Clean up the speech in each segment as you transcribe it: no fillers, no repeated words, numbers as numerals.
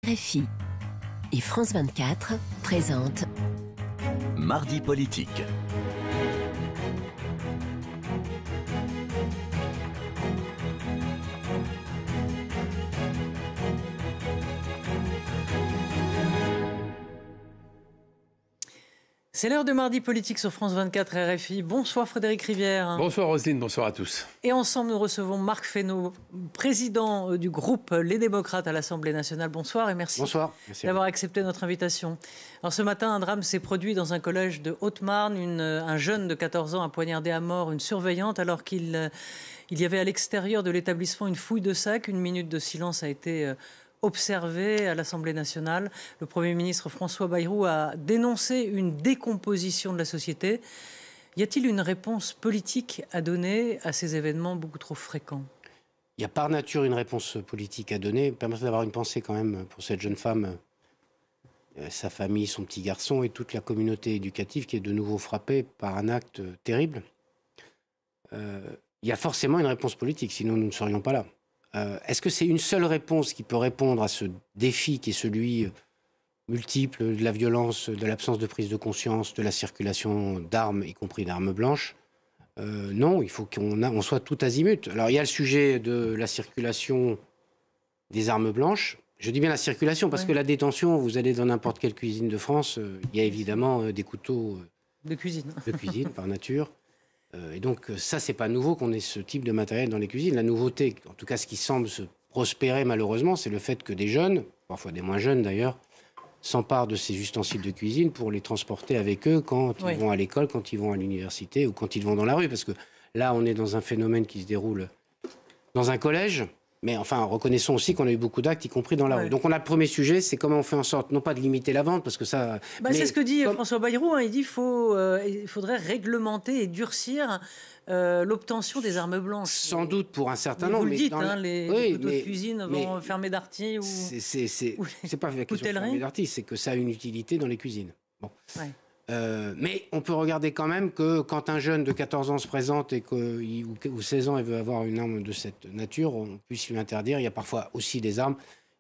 RFI et France 24 présentent Mardi politique. C'est l'heure de Mardi politique sur France 24 RFI. Bonsoir Frédéric Rivière. Bonsoir Roselyne, bonsoir à tous. Et ensemble nous recevons Marc Fesneau, président du groupe Les Démocrates à l'Assemblée nationale. Bonsoir et merci, d'avoir accepté notre invitation. Alors ce matin, un drame s'est produit dans un collège de Haute-Marne. Un jeune de 14 ans a poignardé à mort une surveillante alors qu'il y avait à l'extérieur de l'établissement une fouille de sac. Une minute de silence a été observé à l'Assemblée nationale. Le Premier ministre François Bayrou a dénoncé une décomposition de la société. Y a-t-il une réponse politique à donner à ces événements beaucoup trop fréquents ? Il y a par nature une réponse politique à donner. Permettez d'avoir une pensée quand même pour cette jeune femme, sa famille, son petit garçon et toute la communauté éducative qui est de nouveau frappée par un acte terrible. Il y a forcément une réponse politique, sinon nous ne serions pas là. Est-ce que c'est une seule réponse qui peut répondre à ce défi qui est celui multiple de la violence, de l'absence de prise de conscience, de la circulation d'armes, y compris d'armes blanches? Non, il faut qu'on soit tout azimut. Alors il y a le sujet de la circulation des armes blanches. Je dis bien la circulation parce que la détention, vous allez dans n'importe quelle cuisine de France, il y a évidemment des couteaux de cuisine par nature. Et donc ça, c'est pas nouveau qu'on ait ce type de matériel dans les cuisines. La nouveauté, en tout cas ce qui semble se prospérer malheureusement, c'est le fait que des jeunes, parfois des moins jeunes d'ailleurs, s'emparent de ces ustensiles de cuisine pour les transporter avec eux quand ils vont à l'école, quand ils vont à l'université ou quand ils vont dans la rue. Parce que là, on est dans un phénomène qui se déroule dans un collège. Mais enfin, reconnaissons aussi qu'on a eu beaucoup d'actes, y compris dans la rue. Donc on a le premier sujet, c'est comment on fait en sorte, non pas de limiter la vente, parce que ça... c'est ce que dit François Bayrou, il dit qu'il faudrait réglementer et durcir l'obtention des armes blanches. Sans doute pour un certain nombre. Vous le dites, les couteaux de cuisine vont fermer d'arty ou... C'est pas la question de fermer d'arty, c'est que ça a une utilité dans les cuisines. Bon. Ouais. Mais on peut regarder quand même que quand un jeune de 14 ans se présente et ou 16 ans et veut avoir une arme de cette nature, on puisse lui interdire. Il y a parfois aussi des armes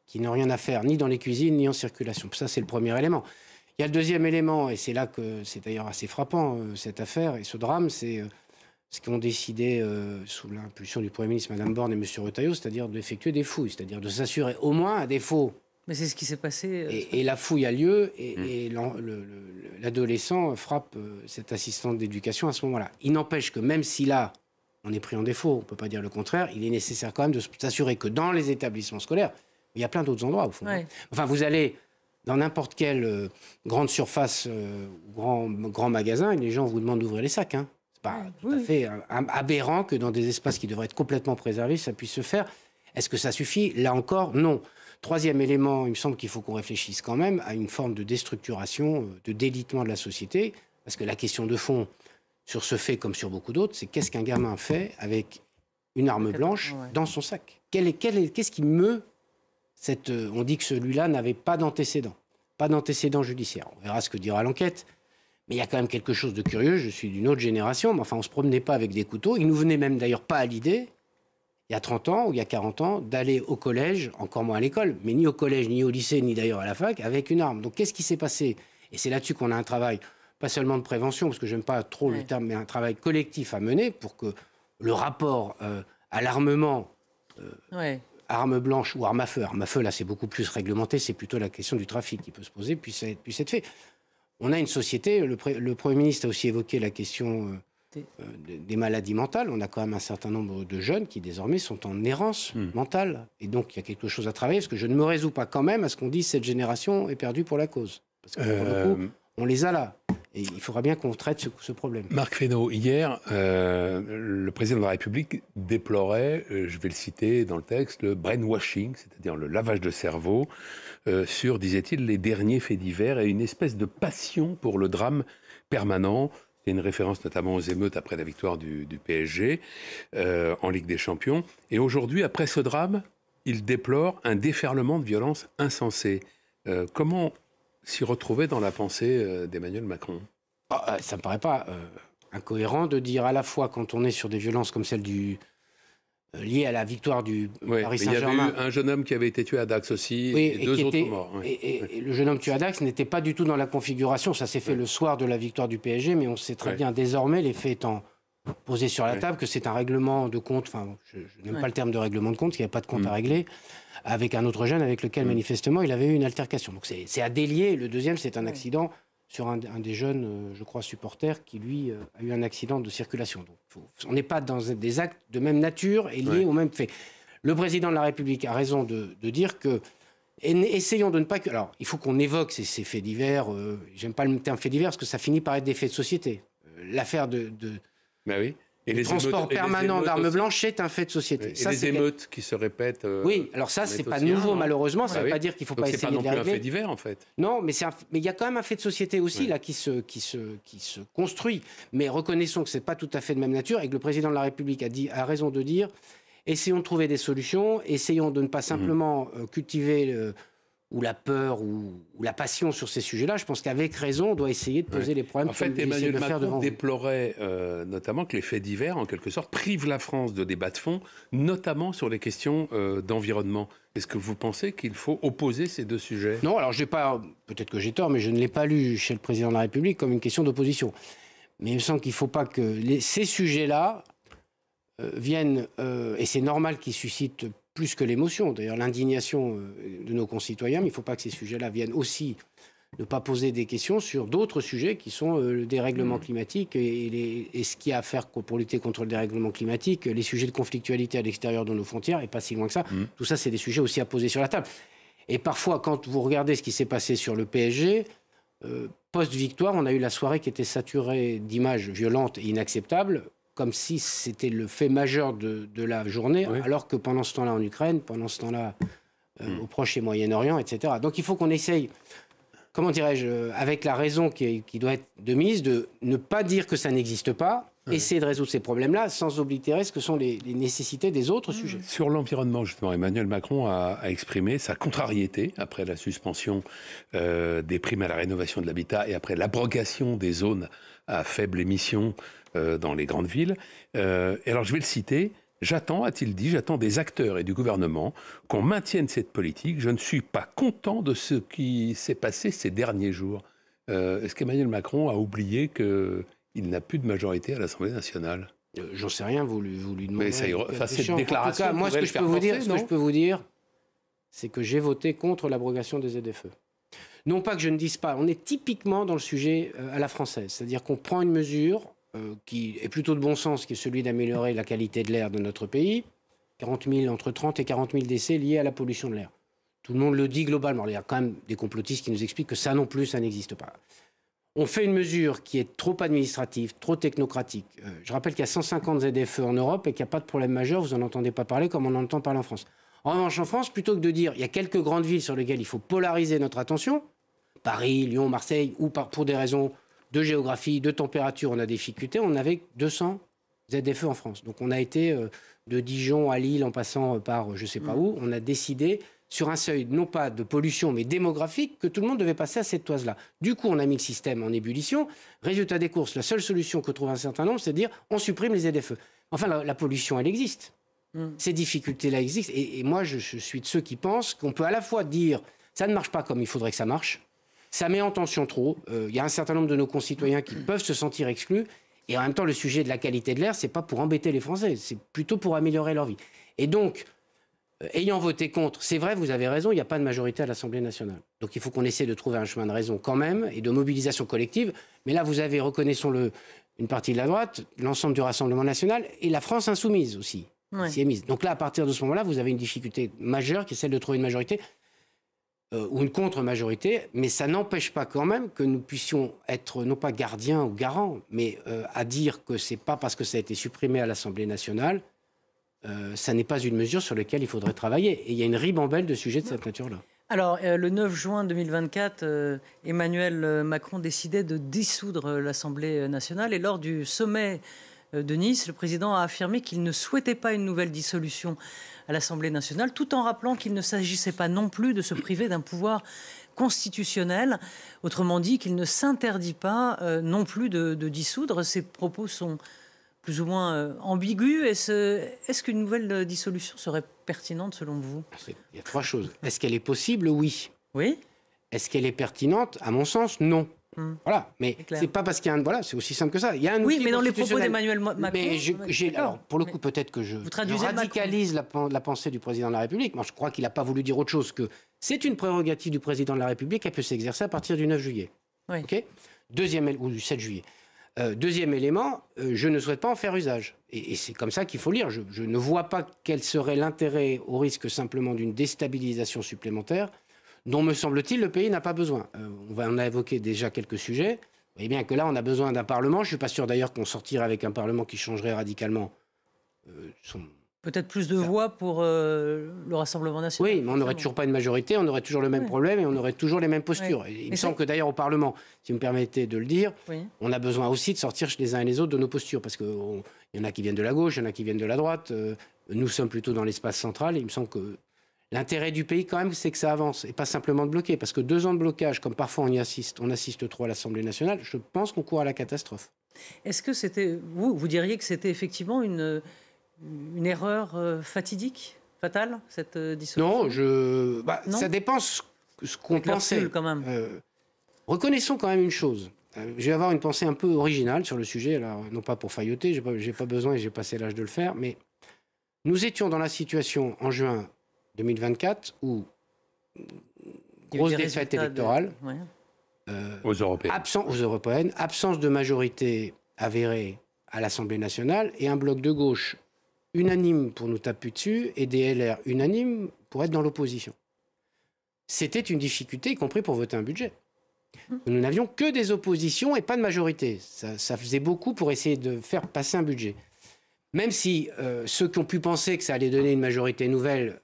qui n'ont rien à faire ni dans les cuisines ni en circulation. Ça, c'est le premier élément. Il y a le deuxième élément, et c'est là que c'est d'ailleurs assez frappant, cette affaire et ce drame, c'est ce qu'ont décidé sous l'impulsion du Premier ministre, Mme Borne et M. Retailleau, c'est-à-dire d'effectuer des fouilles, c'est-à-dire de s'assurer au moins à défaut. Mais c'est ce qui s'est passé. Et la fouille a lieu et l'adolescent frappe cette assistante d'éducation à ce moment-là. Il n'empêche que même si là, on est pris en défaut, on ne peut pas dire le contraire, il est nécessaire quand même de s'assurer que dans les établissements scolaires, il y a plein d'autres endroits au fond. Ouais. Enfin, vous allez dans n'importe quelle grande surface ou grand magasin et les gens vous demandent d'ouvrir les sacs. Hein. C'est pas tout à fait aberrant que dans des espaces qui devraient être complètement préservés, ça puisse se faire. Est-ce que ça suffit? Là encore, non. Troisième élément, il me semble qu'il faut qu'on réfléchisse quand même à une forme de déstructuration, de délitement de la société, parce que la question de fond sur ce fait, comme sur beaucoup d'autres, c'est qu'est-ce qu'un gamin fait avec une arme blanche dans son sac? Qu'est-ce qui meut cette... On dit que celui-là n'avait pas d'antécédent judiciaire. On verra ce que dira l'enquête. Mais il y a quand même quelque chose de curieux. Je suis d'une autre génération, mais enfin, on ne se promenait pas avec des couteaux. Il nous venait même d'ailleurs pas à l'idée, il y a 30 ans ou il y a 40 ans, d'aller au collège, encore moins à l'école, mais ni au collège, ni au lycée, ni d'ailleurs à la fac, avec une arme. Donc qu'est-ce qui s'est passé? Et c'est là-dessus qu'on a un travail, pas seulement de prévention, parce que je n'aime pas trop le terme, mais un travail collectif à mener pour que le rapport à l'armement, arme blanche ou arme à feu, là c'est beaucoup plus réglementé, c'est plutôt la question du trafic qui peut se poser, puisse être fait. On a une société, le Premier ministre a aussi évoqué la question... des maladies mentales. On a quand même un certain nombre de jeunes qui désormais sont en errance mentale. Et donc il y a quelque chose à travailler, parce que je ne me résous pas quand même à ce qu'on dise cette génération est perdue pour la cause. Parce que pour le coup, on les a là. Et il faudra bien qu'on traite ce problème. Marc Fesneau, hier, le président de la République déplorait, je vais le citer dans le texte, le brainwashing, c'est-à-dire le lavage de cerveau, sur, disait-il, les derniers faits divers et une espèce de passion pour le drame permanent. Il y a une référence notamment aux émeutes après la victoire du PSG en Ligue des Champions. Et aujourd'hui, après ce drame, il déplore un déferlement de violence insensé. Comment s'y retrouver dans la pensée d'Emmanuel Macron? Ça ne me paraît pas incohérent de dire à la fois, quand on est sur des violences comme celle lié à la victoire du Paris Saint-Germain. Il y avait eu un jeune homme qui avait été tué à Dax aussi, et deux autres morts. Et le jeune homme tué à Dax n'était pas du tout dans la configuration. Ça s'est fait le soir de la victoire du PSG, mais on sait très bien désormais, les faits étant posés sur la table, que c'est un règlement de compte, enfin, je n'aime pas le terme de règlement de compte, qu'il n'y avait pas de compte à régler, avec un autre jeune avec lequel, manifestement, il avait eu une altercation. Donc c'est à délier. Le deuxième, c'est un accident sur un des jeunes, je crois, supporters, qui, lui, a eu un accident de circulation. Donc, on n'est pas dans des actes de même nature et liés aux mêmes faits. Le président de la République a raison de dire que, essayons de ne pas... Alors, il faut qu'on évoque ces faits divers. J'aime pas le terme faits divers, parce que ça finit par être des faits de société. L'affaire de et les transport permanent d'armes blanches, c'est un fait de société. Et ça, les émeutes qui se répètent. Oui, alors ça, c'est pas nouveau, malheureusement. Ça ne veut pas dire qu'il ne faut pas essayer de les régler. C'est pas non plus un fait divers, en fait. Non, mais il y a quand même un fait de société aussi là qui se construit. Mais reconnaissons que c'est pas tout à fait de même nature et que le président de la République a raison de dire essayons de trouver des solutions, essayons de ne pas simplement cultiver ou la peur ou la passion sur ces sujets-là. Je pense qu'avec raison, on doit essayer de poser les problèmes. En fait, Emmanuel Macron déplorait notamment que les faits divers, en quelque sorte, privent la France de débats de fond, notamment sur les questions d'environnement. Est-ce que vous pensez qu'il faut opposer ces deux sujets ? Non, alors peut-être que j'ai tort, mais je ne l'ai pas lu chez le président de la République comme une question d'opposition. Mais il me semble qu'il ne faut pas que ces sujets-là viennent, et c'est normal qu'ils suscitent plus que l'émotion, d'ailleurs l'indignation de nos concitoyens, mais il ne faut pas que ces sujets-là viennent aussi ne pas poser des questions sur d'autres sujets qui sont le dérèglement climatique et ce qu'il y a à faire pour lutter contre le dérèglement climatique, les sujets de conflictualité à l'extérieur de nos frontières, et pas si loin que ça. Tout ça, c'est des sujets aussi à poser sur la table. Et parfois, quand vous regardez ce qui s'est passé sur le PSG, post-victoire, on a eu la soirée qui était saturée d'images violentes et inacceptables, comme si c'était le fait majeur de la journée, alors que pendant ce temps-là en Ukraine, pendant ce temps-là au Proche et Moyen-Orient, etc. Donc il faut qu'on essaye, comment dirais-je, avec la raison qui doit être de mise, de ne pas dire que ça n'existe pas, essayer de résoudre ces problèmes-là sans oblitérer ce que sont les nécessités des autres sujets. Sur l'environnement, justement, Emmanuel Macron a exprimé sa contrariété après la suspension des primes à la rénovation de l'habitat et après l'abrogation des zones à faible émission dans les grandes villes. Et alors, je vais le citer. J'attends, a-t-il dit, j'attends des acteurs et du gouvernement qu'on maintienne cette politique. Je ne suis pas content de ce qui s'est passé ces derniers jours. Est-ce qu'Emmanuel Macron a oublié qu'il n'a plus de majorité à l'Assemblée nationale ? J'en sais rien, vous lui demandez. Mais cette déclaration, en tout cas, moi, ce que je peux vous dire, c'est que j'ai voté contre l'abrogation des ZFE. Non pas que je ne dise pas, on est typiquement dans le sujet à la française. C'est-à-dire qu'on prend une mesure qui est plutôt de bon sens, qui est celui d'améliorer la qualité de l'air de notre pays. Entre 30 et 40 000 décès liés à la pollution de l'air. Tout le monde le dit globalement. Il y a quand même des complotistes qui nous expliquent que ça non plus, ça n'existe pas. On fait une mesure qui est trop administrative, trop technocratique. Je rappelle qu'il y a 150 ZFE en Europe et qu'il n'y a pas de problème majeur. Vous n'en entendez pas parler comme on en entend parler en France. En revanche, en France, plutôt que de dire il y a quelques grandes villes sur lesquelles il faut polariser notre attention, Paris, Lyon, Marseille, ou pour des raisons de géographie, de température, on a des difficultés, on avait 200 ZFE en France. Donc on a été de Dijon à Lille en passant par je ne sais pas où, on a décidé sur un seuil non pas de pollution mais démographique que tout le monde devait passer à cette toise-là. Du coup, on a mis le système en ébullition. Résultat des courses, la seule solution que trouve un certain nombre, c'est de dire on supprime les ZFE. Enfin, la pollution, elle existe. Ces difficultés-là existent. Et moi, je suis de ceux qui pensent qu'on peut à la fois dire ça ne marche pas comme il faudrait que ça marche, ça met en tension trop. Il y a un certain nombre de nos concitoyens qui peuvent se sentir exclus. Et en même temps, le sujet de la qualité de l'air, c'est pas pour embêter les Français, c'est plutôt pour améliorer leur vie. Et donc, ayant voté contre, c'est vrai, vous avez raison, il n'y a pas de majorité à l'Assemblée nationale. Donc il faut qu'on essaie de trouver un chemin de raison quand même et de mobilisation collective. Mais là, vous avez, reconnaissons-le, une partie de la droite, l'ensemble du Rassemblement national et la France insoumise aussi. S'y est mise. Donc là, à partir de ce moment-là, vous avez une difficulté majeure qui est celle de trouver une majorité. Ou une contre-majorité, mais ça n'empêche pas quand même que nous puissions être, non pas gardiens ou garants, mais à dire que c'est pas parce que ça a été supprimé à l'Assemblée nationale, ça n'est pas une mesure sur laquelle il faudrait travailler. Et il y a une ribambelle de sujets de cette nature-là. Alors, le 9 juin 2024, Emmanuel Macron décidait de dissoudre l'Assemblée nationale, et lors du sommet de Nice, le président a affirmé qu'il ne souhaitait pas une nouvelle dissolution à l'Assemblée nationale, tout en rappelant qu'il ne s'agissait pas non plus de se priver d'un pouvoir constitutionnel. Autrement dit, qu'il ne s'interdit pas non plus de dissoudre. Ces propos sont plus ou moins ambigu. Est-ce qu'une nouvelle dissolution serait pertinente selon vous? Il y a 3 choses. Est-ce qu'elle est possible? Oui. Oui. Est-ce qu'elle est pertinente? À mon sens, non. Voilà, mais c'est pas parce qu'il y a voilà, c'est aussi simple que ça. Il y a un outil mais dans les propos d'Emmanuel Macron. Mais alors, pour le coup, peut-être que je radicalise la pensée du président de la République. Moi, je crois qu'il n'a pas voulu dire autre chose que c'est une prérogative du président de la République. Elle peut s'exercer à partir du 9 juillet. Oui. Okay, ou du 7 juillet. Deuxième élément, je ne souhaite pas en faire usage. Et c'est comme ça qu'il faut lire. Je ne vois pas quel serait l'intérêt, au risque simplement d'une déstabilisation supplémentaire, dont, me semble-t-il, le pays n'a pas besoin. On a évoqué déjà quelques sujets. Vous voyez bien que là, on a besoin d'un Parlement. Je ne suis pas sûr d'ailleurs qu'on sortirait avec un Parlement qui changerait radicalement Peut-être plus de voix pour le Rassemblement national. Oui, mais on n'aurait toujours pas une majorité, on aurait toujours le même problème et on aurait toujours les mêmes postures. Oui. Il me semble que d'ailleurs au Parlement, si vous me permettez de le dire, on a besoin aussi de sortir les uns et les autres de nos postures. Parce qu'il y en a qui viennent de la gauche, il y en a qui viennent de la droite. Nous sommes plutôt dans l'espace central. Et il me semble que l'intérêt du pays, quand même, c'est que ça avance et pas simplement de bloquer. Parce que 2 ans de blocage, comme parfois on assiste trop à l'Assemblée nationale, je pense qu'on court à la catastrophe. Est-ce que c'était... Vous diriez que c'était effectivement une erreur fatidique, fatale, cette dissolution? Non, ça dépend ce qu'on pensait. Quand même. Reconnaissons quand même une chose. Je vais avoir une pensée un peu originale sur le sujet, alors, non pas pour failloter, j'ai pas besoin et j'ai passé l'âge de le faire, mais nous étions dans la situation en juin 2024 où grosse défaite électorale aux européennes, absence de majorité avérée à l'Assemblée nationale et un bloc de gauche unanime pour nous taper dessus et des LR unanimes pour être dans l'opposition. C'était une difficulté, y compris pour voter un budget. Nous n'avions que des oppositions et pas de majorité. Ça faisait beaucoup pour essayer de faire passer un budget. Même si ceux qui ont pu penser que ça allait donner une majorité nouvelle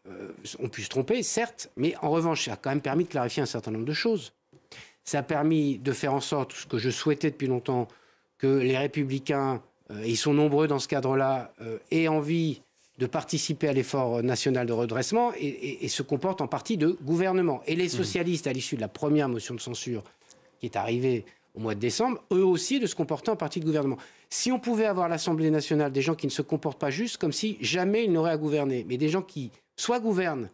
ont pu se tromper, certes, mais en revanche, ça a quand même permis de clarifier un certain nombre de choses. Ça a permis de faire en sorte, ce que je souhaitais depuis longtemps, que les Républicains, et ils sont nombreux dans ce cadre-là, aient envie de participer à l'effort national de redressement et se comportent en partie de gouvernement. Et les socialistes, à l'issue de la première motion de censure qui est arrivée au mois de décembre, eux aussi de se comporter en partie de gouvernement. Si on pouvait avoir à l'Assemblée nationale des gens qui ne se comportent pas juste comme si jamais ils n'auraient à gouverner, mais des gens qui soit gouvernent,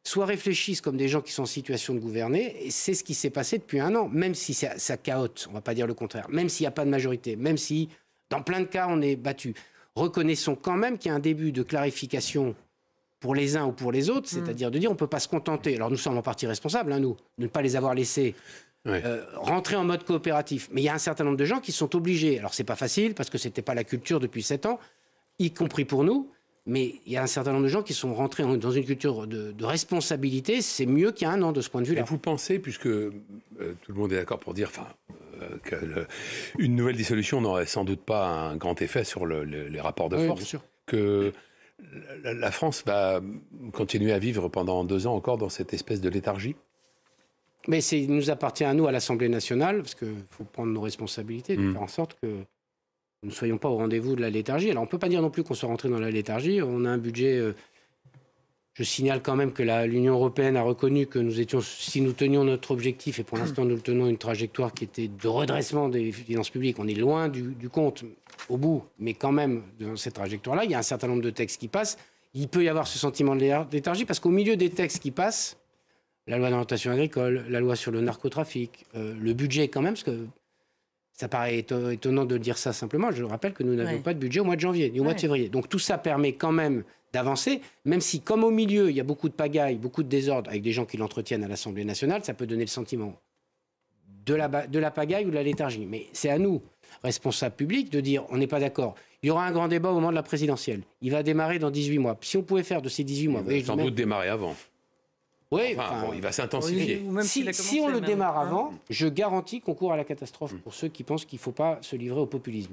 soit réfléchissent comme des gens qui sont en situation de gouverner, et c'est ce qui s'est passé depuis 1 an, même si ça caote, on ne va pas dire le contraire, même s'il n'y a pas de majorité, même si dans plein de cas on est battu. Reconnaissons quand même qu'il y a un début de clarification pour les uns ou pour les autres, c'est-à-dire de dire on ne peut pas se contenter, alors nous sommes en partie responsables, nous, de ne pas les avoir laissés rentrer en mode coopératif. Mais il y a un certain nombre de gens qui sont obligés. Alors c'est pas facile parce que c'était pas la culture depuis 7 ans, y compris pour nous. Mais il y a un certain nombre de gens qui sont rentrés dans une culture de responsabilité. C'est mieux qu'il y a 1 an de ce point de vue-là. Et vous pensez, puisque tout le monde est d'accord pour dire qu'une nouvelle dissolution n'aurait sans doute pas un grand effet sur les rapports de force, bien sûr, que la France va continuer à vivre pendant 2 ans encore dans cette espèce de léthargie? Mais il nous appartient à nous, à l'Assemblée nationale, parce qu'il faut prendre nos responsabilités, de faire en sorte que nous ne soyons pas au rendez-vous de la léthargie. Alors on ne peut pas dire non plus qu'on soit rentré dans la léthargie. On a un budget... je signale quand même que l'Union européenne a reconnu que si nous tenions notre objectif, et pour l'instant nous tenons une trajectoire qui était de redressement des finances publiques, on est loin du compte au bout, mais quand même dans cette trajectoire-là, il y a un certain nombre de textes qui passent. Il peut y avoir ce sentiment de léthargie, parce qu'au milieu des textes qui passent, la loi d'orientation agricole, la loi sur le narcotrafic, le budget quand même, parce que ça paraît étonnant de dire ça simplement. Je rappelle que nous n'avions pas de budget au mois de janvier, ni au mois de février. Donc tout ça permet quand même d'avancer, même si, comme au milieu, il y a beaucoup de pagaille, beaucoup de désordre, avec des gens qui l'entretiennent à l'Assemblée nationale, ça peut donner le sentiment de la pagaille ou de la léthargie. Mais c'est à nous, responsables publics, de dire on n'est pas d'accord. Il y aura un grand débat au moment de la présidentielle. Il va démarrer dans 18 mois. Si on pouvait faire de ces 18 mois... Il va sans doute démarrer avant. Oui, il va s'intensifier. Si on le démarre avant, je garantis qu'on court à la catastrophe pour ceux qui pensent qu'il ne faut pas se livrer au populisme.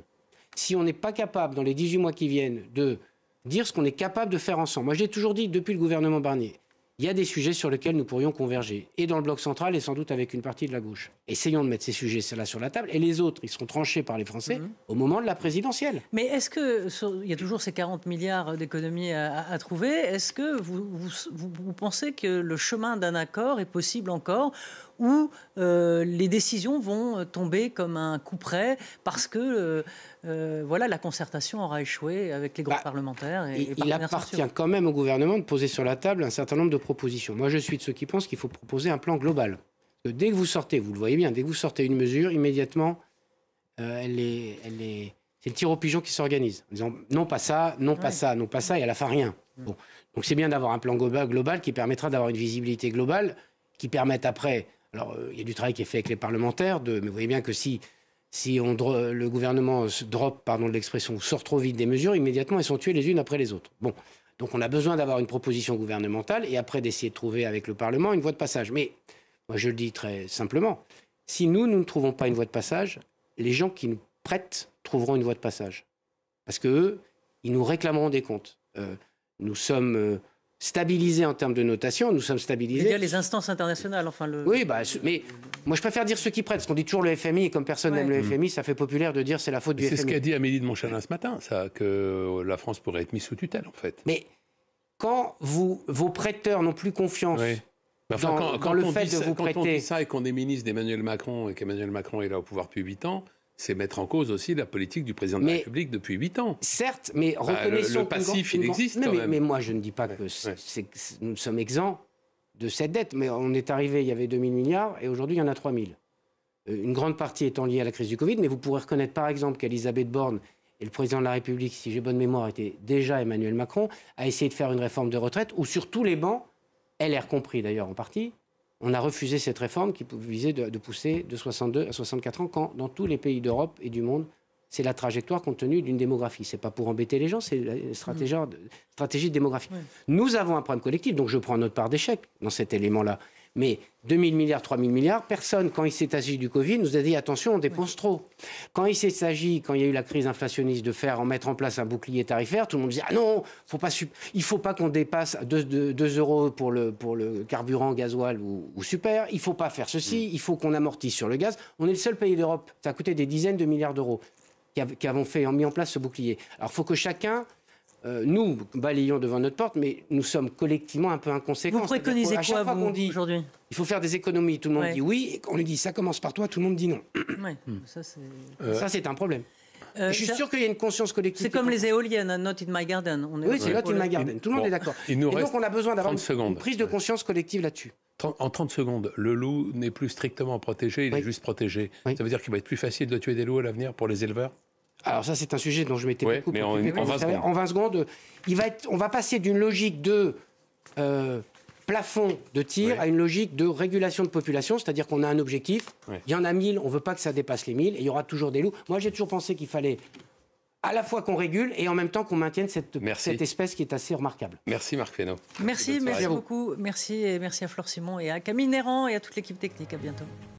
Si on n'est pas capable, dans les 18 mois qui viennent, de dire ce qu'on est capable de faire ensemble. Moi, j'ai toujours dit, depuis le gouvernement Barnier, il y a des sujets sur lesquels nous pourrions converger. Et dans le bloc central, et sans doute avec une partie de la gauche. Essayons de mettre ces sujets-là sur la table. Et les autres, ils seront tranchés par les Français au moment de la présidentielle. Mais est-ce que, il y a toujours ces 40 milliards d'économies à trouver, est-ce que vous pensez que le chemin d'un accord est possible encore, où les décisions vont tomber comme un coup près parce que la concertation aura échoué avec les groupes parlementaires et il appartient quand même au gouvernement de poser sur la table un certain nombre de propositions. Moi, je suis de ceux qui pensent qu'il faut proposer un plan global. Parce que dès que vous sortez, vous le voyez bien, dès que vous sortez une mesure, immédiatement, c'est le tir au pigeon qui s'organise. En disant non pas ça, non pas ça, non pas ça, et à la fin rien. Bon. Donc c'est bien d'avoir un plan global qui permettra d'avoir une visibilité globale, qui permette après... Alors, il y a du travail qui est fait avec les parlementaires, mais vous voyez bien que si le gouvernement de l'expression, sort trop vite des mesures, immédiatement, elles sont tuées les unes après les autres. Bon, donc on a besoin d'avoir une proposition gouvernementale et après d'essayer de trouver avec le Parlement une voie de passage. Mais, moi je le dis très simplement, si nous ne trouvons pas une voie de passage, les gens qui nous prêtent trouveront une voie de passage. Parce qu'eux, ils nous réclameront des comptes. Nous sommes... stabilisés en termes de notation, nous sommes stabilisés. Il y a les instances internationales, enfin le... Oui, mais moi je préfère dire ceux qui prêtent, parce qu'on dit toujours le FMI, et comme personne n'aime le FMI, ça fait populaire de dire c'est la faute du FMI. C'est ce qu'a dit Amélie de Montchalin ce matin, ça, que la France pourrait être mise sous tutelle, en fait. Mais quand vos prêteurs n'ont plus confiance dans le fait de vous prêter... Quand on dit ça et qu'on est ministre d'Emmanuel Macron, et qu'Emmanuel Macron est là au pouvoir depuis 8 ans, c'est mettre en cause aussi la politique du président de la République depuis 8 ans. Certes, mais reconnaissons... Le passif, il existe quand même. Mais moi, je ne dis pas que nous sommes exempts de cette dette. Mais on est arrivé, il y avait 2000 milliards, et aujourd'hui, il y en a 3000. Une grande partie étant liée à la crise du Covid, mais vous pourrez reconnaître, par exemple, qu'Elisabeth Borne et le président de la République, si j'ai bonne mémoire, était déjà Emmanuel Macron, a essayé de faire une réforme de retraite où, sur tous les bancs, LR compris d'ailleurs en partie, on a refusé cette réforme qui visait de pousser de 62 à 64 ans, quand dans tous les pays d'Europe et du monde, c'est la trajectoire compte tenu d'une démographie. C'est pas pour embêter les gens, c'est la stratégie de démographie. Ouais. Nous avons un problème collectif, donc je prends notre part d'échec dans cet élément-là. Mais 2000 milliards, 3000 milliards, personne, quand il s'est agi du Covid, nous a dit attention, on dépense trop. Quand il s'est agi, quand il y a eu la crise inflationniste, de mettre en place un bouclier tarifaire, tout le monde disait ah non, il faut pas qu'on dépasse 2 euros pour le carburant, gasoil ou super, il faut pas faire ceci, il faut qu'on amortisse sur le gaz. On est le seul pays d'Europe, ça a coûté des dizaines de milliards d'euros qui avons mis en place ce bouclier. Alors il faut que chacun... nous balayons devant notre porte, mais nous sommes collectivement un peu inconséquents. Vous préconisez quoi, vous, aujourd'hui ? Il faut faire des économies. Tout le monde dit oui, et quand on lui dit ça commence par toi, tout le monde dit non. Ça, c'est un problème. Je suis sûr qu'il y a une conscience collective. C'est comme les éoliennes, not in my garden. Oui, c'est not in my garden. Tout le monde est d'accord. Et donc, on a besoin d'avoir une prise de conscience collective là-dessus. En 30 secondes, le loup n'est plus strictement protégé, il est juste protégé. Ça veut dire qu'il va être plus facile de tuer des loups à l'avenir pour les éleveurs ? Alors ça, c'est un sujet dont je m'étais beaucoup mais en 20 secondes, on va passer d'une logique de plafond de tir à une logique de régulation de population, c'est-à-dire qu'on a un objectif, il y en a 1000, on ne veut pas que ça dépasse les 1000, et il y aura toujours des loups. Moi, j'ai toujours pensé qu'il fallait à la fois qu'on régule et en même temps qu'on maintienne cette espèce qui est assez remarquable. Merci Marc Fesneau. Merci beaucoup. Merci à Flore Simon et à Camille Néran et à toute l'équipe technique. À bientôt.